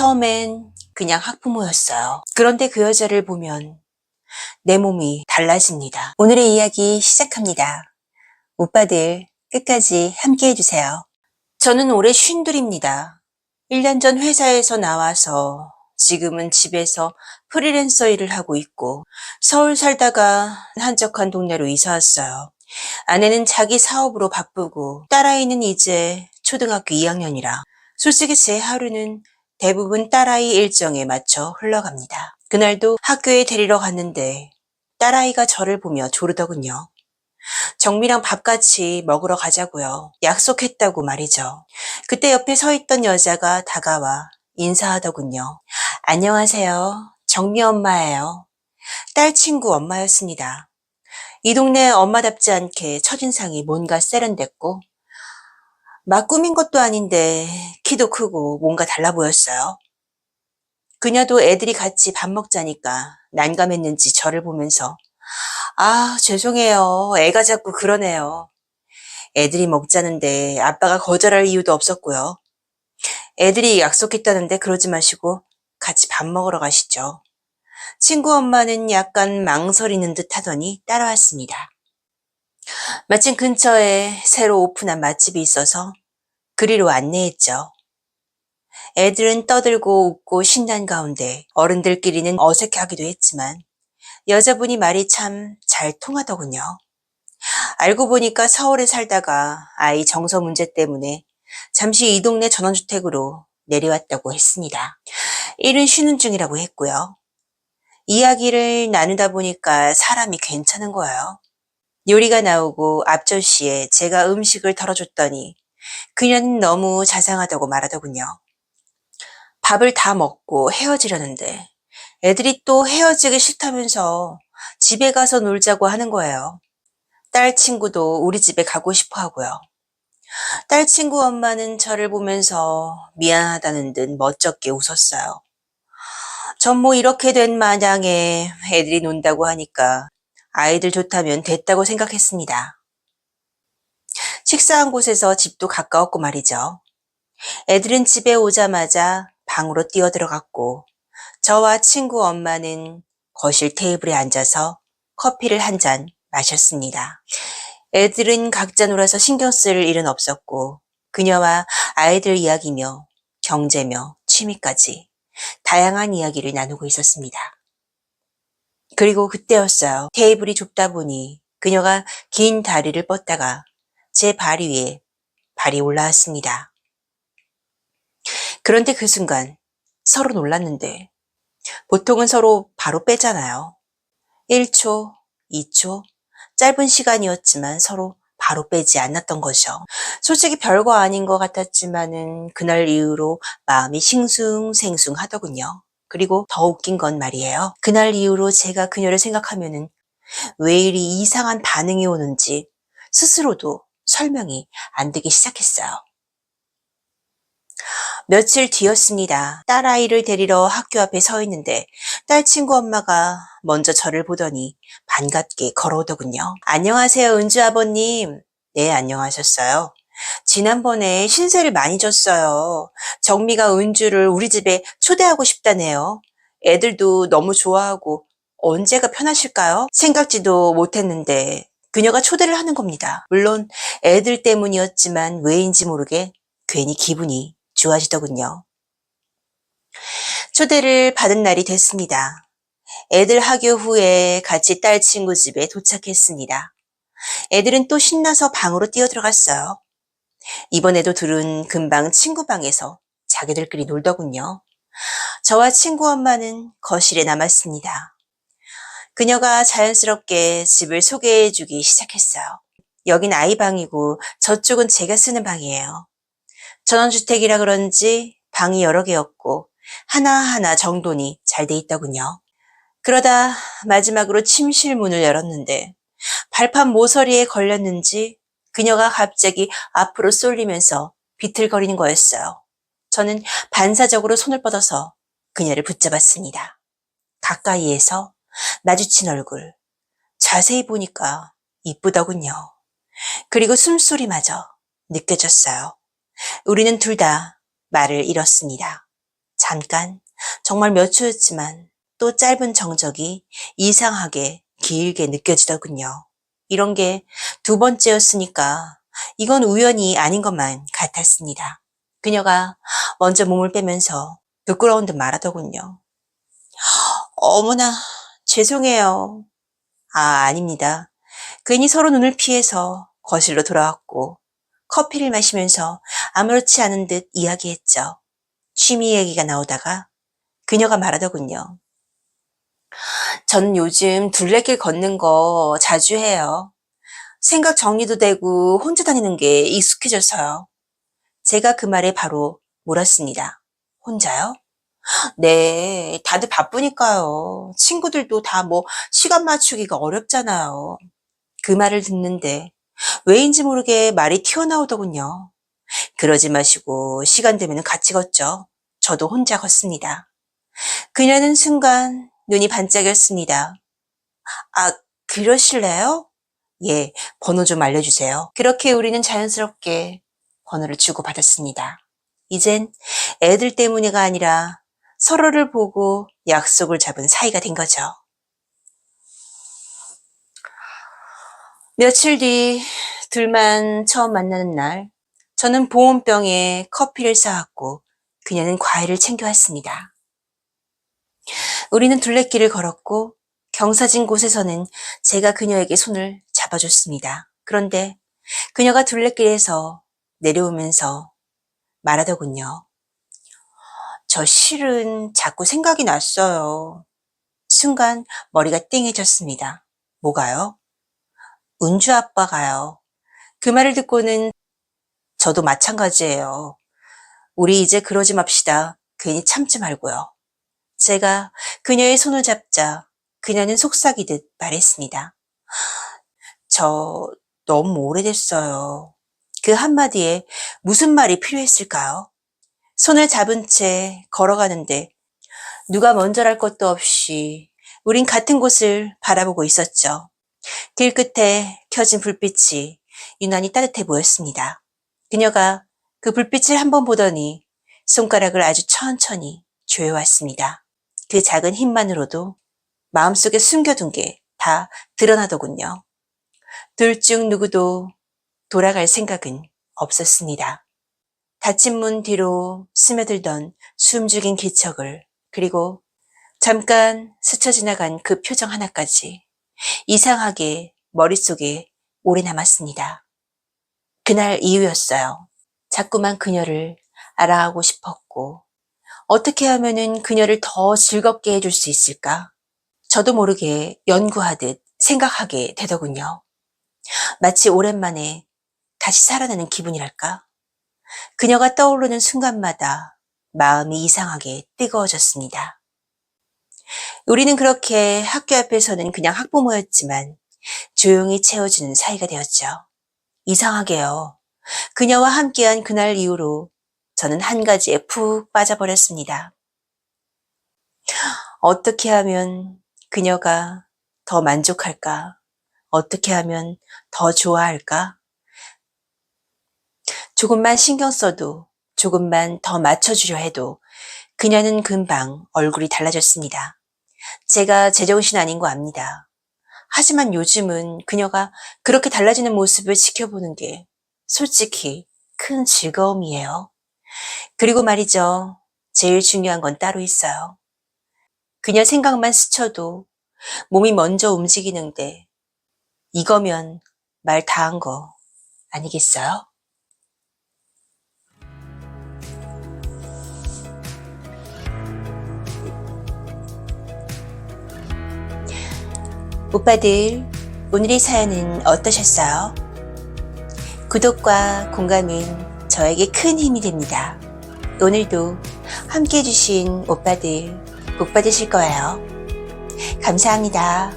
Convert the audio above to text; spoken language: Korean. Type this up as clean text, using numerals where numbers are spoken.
처음엔 그냥 학부모였어요. 그런데 그 여자를 보면 내 몸이 달라집니다. 오늘의 이야기 시작합니다. 오빠들 끝까지 함께 해주세요. 저는 올해 52입니다. 1년 전 회사에서 나와서 지금은 집에서 프리랜서 일을 하고 있고 서울 살다가 한적한 동네로 이사 왔어요. 아내는 자기 사업으로 바쁘고 딸아이는 이제 초등학교 2학년이라 솔직히 제 하루는 대부분 딸아이 일정에 맞춰 흘러갑니다. 그날도 학교에 데리러 갔는데 딸아이가 저를 보며 조르더군요. 정미랑 밥 같이 먹으러 가자고요. 약속했다고 말이죠. 그때 옆에 서 있던 여자가 다가와 인사하더군요. 안녕하세요. 정미 엄마예요. 딸 친구 엄마였습니다. 이 동네 엄마답지 않게 첫인상이 뭔가 세련됐고 막 꾸민 것도 아닌데 키도 크고 뭔가 달라 보였어요. 그녀도 애들이 같이 밥 먹자니까 난감했는지 저를 보면서 죄송해요. 애가 자꾸 그러네요. 애들이 먹자는데 아빠가 거절할 이유도 없었고요. 애들이 약속했다는데 그러지 마시고 같이 밥 먹으러 가시죠. 친구 엄마는 약간 망설이는 듯 하더니 따라왔습니다. 마침 근처에 새로 오픈한 맛집이 있어서 그리로 안내했죠. 애들은 떠들고 웃고 신난 가운데 어른들끼리는 어색하기도 했지만 여자분이 말이 참 잘 통하더군요. 알고 보니까 서울에 살다가 아이 정서 문제 때문에 잠시 이 동네 전원주택으로 내려왔다고 했습니다. 일은 쉬는 중이라고 했고요. 이야기를 나누다 보니까 사람이 괜찮은 거예요. 요리가 나오고 앞접시에 제가 음식을 덜어줬더니 그녀는 너무 자상하다고 말하더군요. 밥을 다 먹고 헤어지려는데 애들이 또 헤어지기 싫다면서 집에 가서 놀자고 하는 거예요. 딸 친구도 우리 집에 가고 싶어 하고요. 딸 친구 엄마는 저를 보면서 미안하다는 듯 멋쩍게 웃었어요. 전 뭐 이렇게 된 마냥에 애들이 논다고 하니까 아이들 좋다면 됐다고 생각했습니다. 식사한 곳에서 집도 가까웠고 말이죠. 애들은 집에 오자마자 방으로 뛰어들어갔고 저와 친구 엄마는 거실 테이블에 앉아서 커피를 한 잔 마셨습니다. 애들은 각자 놀아서 신경 쓸 일은 없었고 그녀와 아이들 이야기며 경제며 취미까지 다양한 이야기를 나누고 있었습니다. 그리고 그때였어요. 테이블이 좁다 보니 그녀가 긴 다리를 뻗다가 제 발 위에 발이 올라왔습니다. 그런데 그 순간 서로 놀랐는데 보통은 서로 바로 빼잖아요. 1초, 2초, 짧은 시간이었지만 서로 바로 빼지 않았던 거죠. 솔직히 별거 아닌 것 같았지만은 그날 이후로 마음이 싱숭생숭하더군요. 그리고 더 웃긴 건 말이에요. 그날 이후로 제가 그녀를 생각하면은 왜 이리 이상한 반응이 오는지 스스로도 설명이 안 되기 시작했어요. 며칠 뒤였습니다. 딸아이를 데리러 학교 앞에 서 있는데 딸 친구 엄마가 먼저 저를 보더니 반갑게 걸어오더군요. 안녕하세요, 은주 아버님. 네, 안녕하셨어요. 지난번에 신세를 많이 졌어요. 정미가 은주를 우리 집에 초대하고 싶다네요. 애들도 너무 좋아하고 언제가 편하실까요? 생각지도 못했는데 그녀가 초대를 하는 겁니다. 물론 애들 때문이었지만 왜인지 모르게 괜히 기분이 좋아지더군요. 초대를 받은 날이 됐습니다. 애들 학교 후에 같이 딸 친구 집에 도착했습니다. 애들은 또 신나서 방으로 뛰어들어갔어요. 이번에도 둘은 금방 친구 방에서 자기들끼리 놀더군요. 저와 친구 엄마는 거실에 남았습니다. 그녀가 자연스럽게 집을 소개해주기 시작했어요. 여긴 아이 방이고 저쪽은 제가 쓰는 방이에요. 전원주택이라 그런지 방이 여러 개였고 하나하나 정돈이 잘 돼 있더군요. 그러다 마지막으로 침실 문을 열었는데 발판 모서리에 걸렸는지 그녀가 갑자기 앞으로 쏠리면서 비틀거리는 거였어요. 저는 반사적으로 손을 뻗어서 그녀를 붙잡았습니다. 가까이에서 마주친 얼굴, 자세히 보니까 이쁘더군요. 그리고 숨소리마저 느껴졌어요. 우리는 둘 다 말을 잃었습니다. 잠깐, 정말 몇 초였지만 또 짧은 정적이 이상하게 길게 느껴지더군요. 이런 게 두 번째였으니까 이건 우연이 아닌 것만 같았습니다. 그녀가 먼저 몸을 빼면서 부끄러운 듯 말하더군요. 어머나, 죄송해요. 아닙니다. 괜히 서로 눈을 피해서 거실로 돌아왔고 커피를 마시면서 아무렇지 않은 듯 이야기했죠. 취미 얘기가 나오다가 그녀가 말하더군요. 저는 요즘 둘레길 걷는 거 자주 해요. 생각 정리도 되고 혼자 다니는 게 익숙해져서요. 제가 그 말에 바로 물었습니다. 혼자요? 네, 다들 바쁘니까요. 친구들도 다 시간 맞추기가 어렵잖아요. 그 말을 듣는데 왜인지 모르게 말이 튀어나오더군요. 그러지 마시고 시간 되면 같이 걷죠. 저도 혼자 걷습니다. 그녀는 순간 눈이 반짝였습니다. 아, 그러실래요? 예, 번호 좀 알려주세요. 그렇게 우리는 자연스럽게 번호를 주고받았습니다. 이젠 애들 때문이가 아니라 서로를 보고 약속을 잡은 사이가 된 거죠. 며칠 뒤 둘만 처음 만나는 날, 저는 보온병에 커피를 쌓았고 그녀는 과일을 챙겨왔습니다. 우리는 둘레길을 걸었고 경사진 곳에서는 제가 그녀에게 손을 잡아줬습니다. 그런데 그녀가 둘레길에서 내려오면서 말하더군요. 저 실은 자꾸 생각이 났어요. 순간 머리가 띵해졌습니다. 뭐가요? 은주 아빠가요. 그 말을 듣고는 저도 마찬가지예요. 우리 이제 그러지 맙시다. 괜히 참지 말고요. 제가 그녀의 손을 잡자 그녀는 속삭이듯 말했습니다. 저 너무 오래됐어요. 그 한마디에 무슨 말이 필요했을까요? 손을 잡은 채 걸어가는데 누가 먼저랄 것도 없이 우린 같은 곳을 바라보고 있었죠. 길 끝에 켜진 불빛이 유난히 따뜻해 보였습니다. 그녀가 그 불빛을 한번 보더니 손가락을 아주 천천히 조여왔습니다. 그 작은 힘만으로도 마음속에 숨겨둔 게 다 드러나더군요. 둘 중 누구도 돌아갈 생각은 없었습니다. 닫힌 문 뒤로 스며들던 숨죽인 기척을 그리고 잠깐 스쳐 지나간 그 표정 하나까지 이상하게 머릿속에 오래 남았습니다. 그날 이후였어요. 자꾸만 그녀를 알아가고 싶었고 어떻게 하면은 그녀를 더 즐겁게 해줄 수 있을까? 저도 모르게 연구하듯 생각하게 되더군요. 마치 오랜만에 다시 살아나는 기분이랄까? 그녀가 떠오르는 순간마다 마음이 이상하게 뜨거워졌습니다. 우리는 그렇게 학교 앞에서는 그냥 학부모였지만 조용히 채워주는 사이가 되었죠. 이상하게요. 그녀와 함께한 그날 이후로 저는 한 가지에 푹 빠져버렸습니다. 어떻게 하면 그녀가 더 만족할까? 어떻게 하면 더 좋아할까? 조금만 신경 써도 조금만 더 맞춰주려 해도 그녀는 금방 얼굴이 달라졌습니다. 제가 제정신 아닌 거 압니다. 하지만 요즘은 그녀가 그렇게 달라지는 모습을 지켜보는 게 솔직히 큰 즐거움이에요. 그리고 말이죠. 제일 중요한 건 따로 있어요. 그녀 생각만 스쳐도 몸이 먼저 움직이는데 이거면 말 다 한 거 아니겠어요? 오빠들, 오늘의 사연은 어떠셨어요? 구독과 공감은 저에게 큰 힘이 됩니다. 오늘도 함께 해주신 오빠들 복 받으실 거예요. 감사합니다.